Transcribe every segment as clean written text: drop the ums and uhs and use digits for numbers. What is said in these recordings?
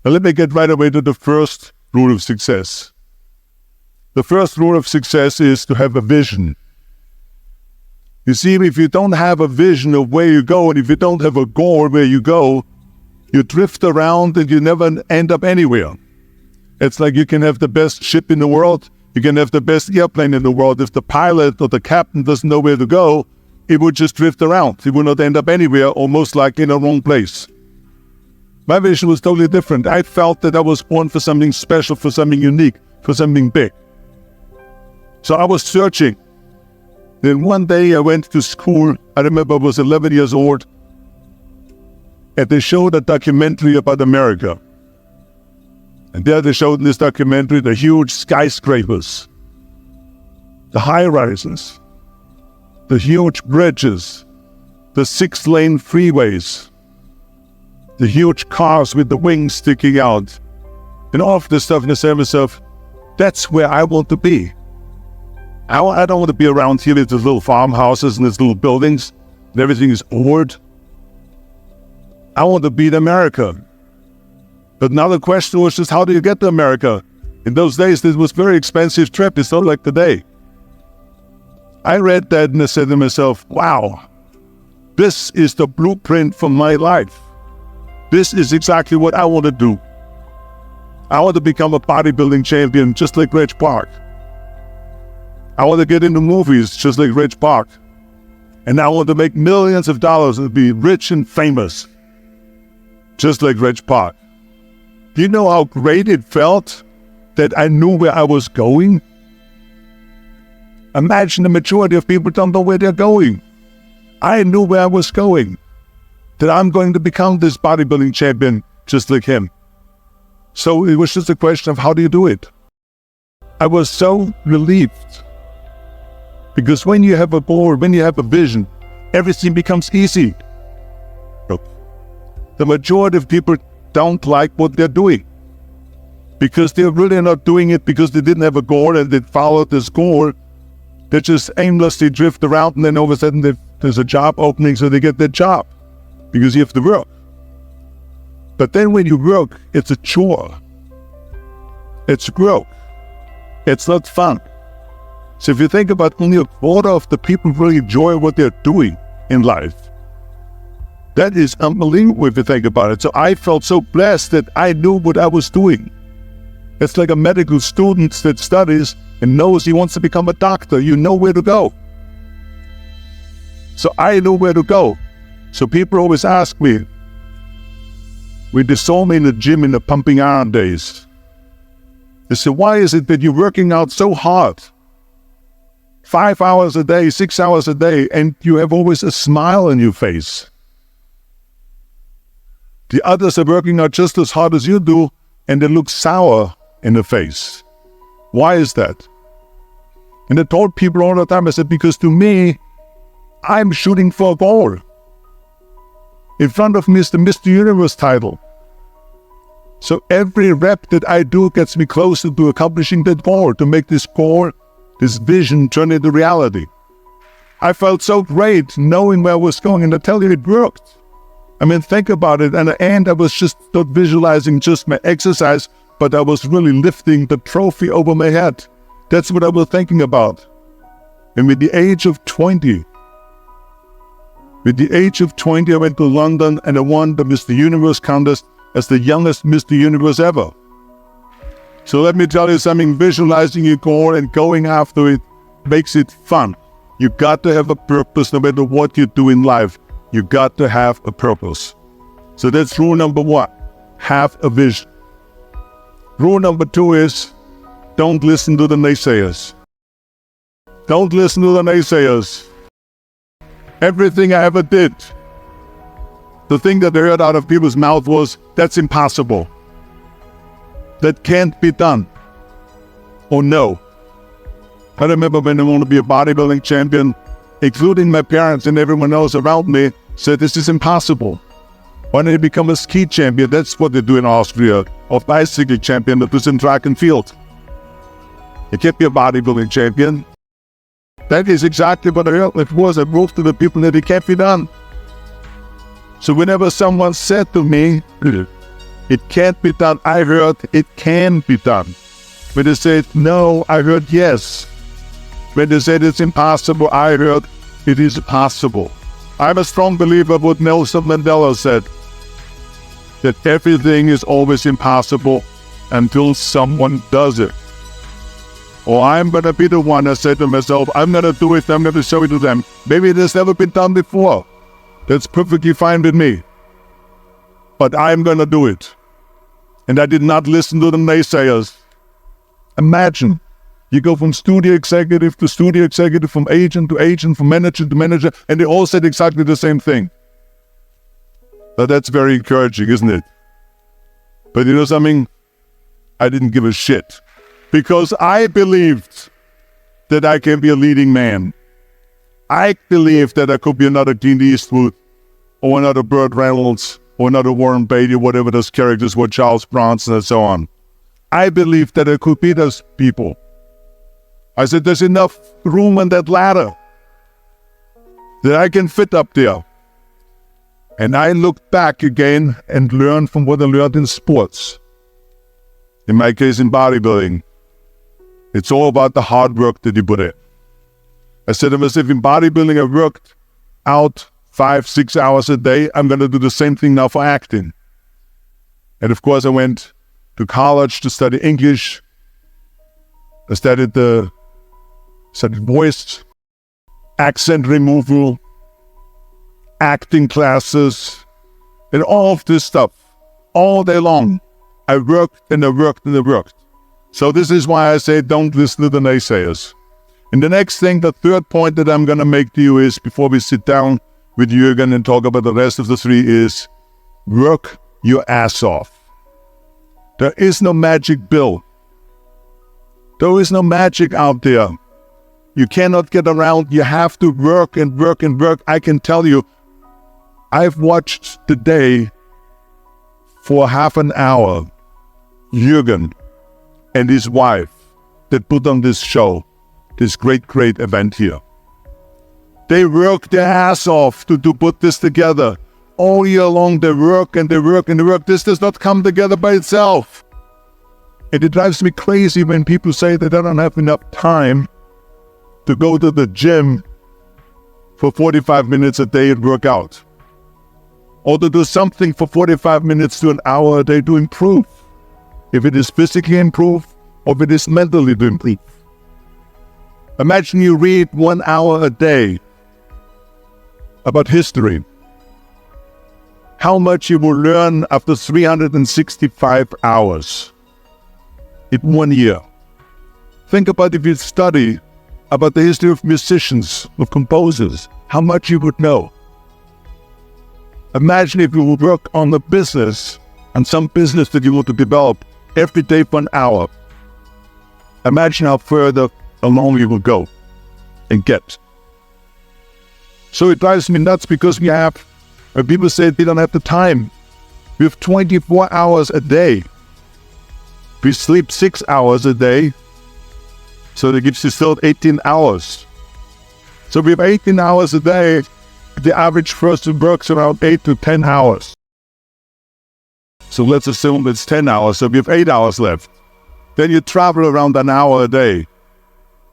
Now let me get right away to the first rule of success. The first rule of success is to have a vision. You see, if you don't have a vision of where you go, and if you don't have a goal where you go, you drift around and you never end up anywhere. It's like you can have the best ship in the world, you can have the best airplane in the world. If the pilot or the captain doesn't know where to go, it would just drift around. It would not end up anywhere, or most likely in the wrong place. My vision was totally different. I felt that I was born for something special, for something unique, for something big. So I was searching. Then one day I went to school. I remember I was 11 years old. And they showed a documentary about America. And there they showed in this documentary the huge skyscrapers, the high-rises, the huge bridges, the 6-lane freeways, the huge cars with the wings sticking out, and all of this stuff. And I said to myself, that's where I want to be. I don't want to be around here with these little farmhouses and these little buildings, and everything is old. I want to be in America. But now the question was just, how do you get to America? In those days, this was a very expensive trip. It's not like today. I read that and I said to myself, wow, this is the blueprint for my life. This is exactly what I want to do. I want to become a bodybuilding champion just like Reg Park. I want to get into movies just like Reg Park. And I want to make millions of dollars and be rich and famous just like Reg Park. Do you know how great it felt that I knew where I was going? Imagine the majority of people don't know where they're going. I knew where I was going. That I'm going to become this bodybuilding champion just like him. So it was just a question of how do you do it? I was so relieved. Because when you have a goal, when you have a vision, everything becomes easy. The majority of people don't like what they're doing. Because they're really not doing it because they didn't have a goal and they followed this goal. They just aimlessly drift around, and then all of a sudden there's a job opening, so they get that job. Because you have to work. But then when you work, it's a chore. It's work. It's not fun. So if you think about only a quarter of the people really enjoy what they're doing in life, that is unbelievable if you think about it. So I felt so blessed that I knew what I was doing. It's like a medical student that studies and knows he wants to become a doctor. You know where to go. So I knew where to go. So people always ask me, when they saw me in the gym in the pumping iron days, they say, why is it that you're working out so hard? 5 hours a day, 6 hours a day, and you have always a smile on your face. The others are working out just as hard as you do, and they look sour in the face. Why is that? And I told people all the time, I said, because to me, I'm shooting for a goal. In front of me is the Mr. Universe title. So every rep that I do gets me closer to accomplishing that goal, to make this goal, this vision turn into reality. I felt so great knowing where I was going, and I tell you, it worked. I mean, think about it. And at the end, I was just not visualizing just my exercise, but I was really lifting the trophy over my head. That's what I was thinking about. And with the age of 20, I went to London and I won the Mr. Universe contest as the youngest Mr. Universe ever. So let me tell you something, visualizing your goal and going after it makes it fun. You got to have a purpose no matter what you do in life. You got to have a purpose. So that's rule number 1. Have a vision. Rule number 2 is, don't listen to the naysayers. Don't listen to the naysayers. Everything I ever did, the thing that I heard out of people's mouth was, that's impossible. That can't be done. Or no. I remember when I wanted to be a bodybuilding champion, including my parents and everyone else around me, said this is impossible. Why don't you become a ski champion? That's what they do in Austria. Or bicycle champion that was in track and field. You can't be a bodybuilding champion. That is exactly what I heard. It was. I proved to the people that it can't be done. So whenever someone said to me, it can't be done. I heard it can be done. When they said no, I heard yes. When they said it's impossible, I heard it is possible. I'm a strong believer of what Nelson Mandela said, that everything is always impossible until someone does it. Or I'm going to be the one that said to myself, I'm going to do it, I'm going to show it to them. Maybe it has never been done before. That's perfectly fine with me. But I'm going to do it. And I did not listen to the naysayers. Imagine, you go from studio executive to studio executive, from agent to agent, from manager to manager, and they all said exactly the same thing. Now that's very encouraging, isn't it? But you know something? I didn't give a shit. Because I believed that I can be a leading man. I believed that I could be another Clint Eastwood, or another Burt Reynolds, or another Warren Beatty, whatever those characters were, Charles Bronson and so on. I believed that I could be those people. I said, there's enough room on that ladder that I can fit up there. And I looked back again and learned from what I learned in sports. In my case, in bodybuilding. It's all about the hard work that you put in. I said to myself, in bodybuilding, I worked out 5-6 hours a day. I'm going to do the same thing now for acting. And of course, I went to college to study English. I studied voice, accent removal, acting classes, and all of this stuff. All day long, I worked and I worked and I worked. So this is why I say don't listen to the naysayers. And the next thing, the third point that I'm going to make to you is, before we sit down with Jürgen and talk about the rest of the three, is work your ass off. There is no magic pill. There is no magic out there. You cannot get around. You have to work and work and work. I can tell you, I've watched today for half an hour Jürgen and his wife that put on this show, this great event here. They work their ass off to put this together. All year long they work and they work and they work. This does not come together by itself. And it drives me crazy when people say that they don't have enough time to go to the gym for 45 minutes a day and work out. Or to do something for 45 minutes to an hour a day to improve. If it is physically improve, or if it is mentally to improve. Imagine you read 1 hour a day about history. How much you will learn after 365 hours in 1 year. Think about if you study about the history of musicians, of composers, how much you would know. Imagine if you would work on a business, and some business that you want to develop every day for an hour. Imagine how further along you will go and get. So it drives me nuts because when people say they don't have the time, we have 24 hours a day. We sleep 6 hours a day, so that gives you still 18 hours. So we have 18 hours a day. The average person works around 8 to 10 hours. So let's assume it's 10 hours, so we have 8 hours left. Then you travel around an hour a day,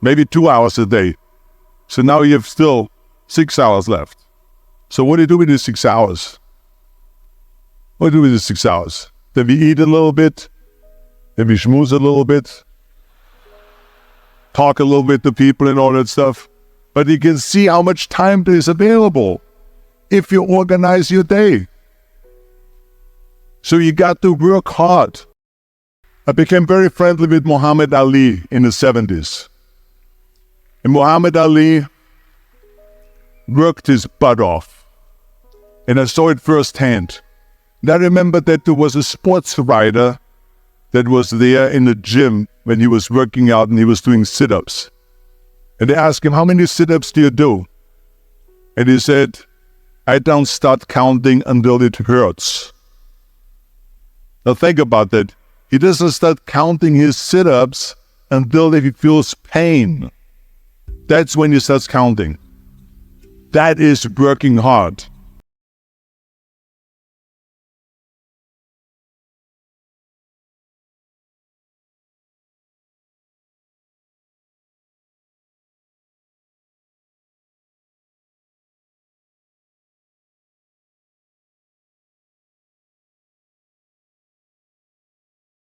maybe 2 hours a day. So now you have still 6 hours left. So what do you do with these 6 hours? What do you do with these 6 hours? Then we eat a little bit, then we schmooze a little bit, talk a little bit to people and all that stuff. But you can see how much time is available if you organize your day. So you got to work hard. I became very friendly with Muhammad Ali in the 70s. And Muhammad Ali worked his butt off. And I saw it firsthand. And I remember that there was a sports writer that was there in the gym when he was working out and he was doing sit-ups. And they asked him, how many sit-ups do you do? And he said, I don't start counting until it hurts. Now think about that. He doesn't start counting his sit-ups until he feels pain. That's when he starts counting. That is working hard.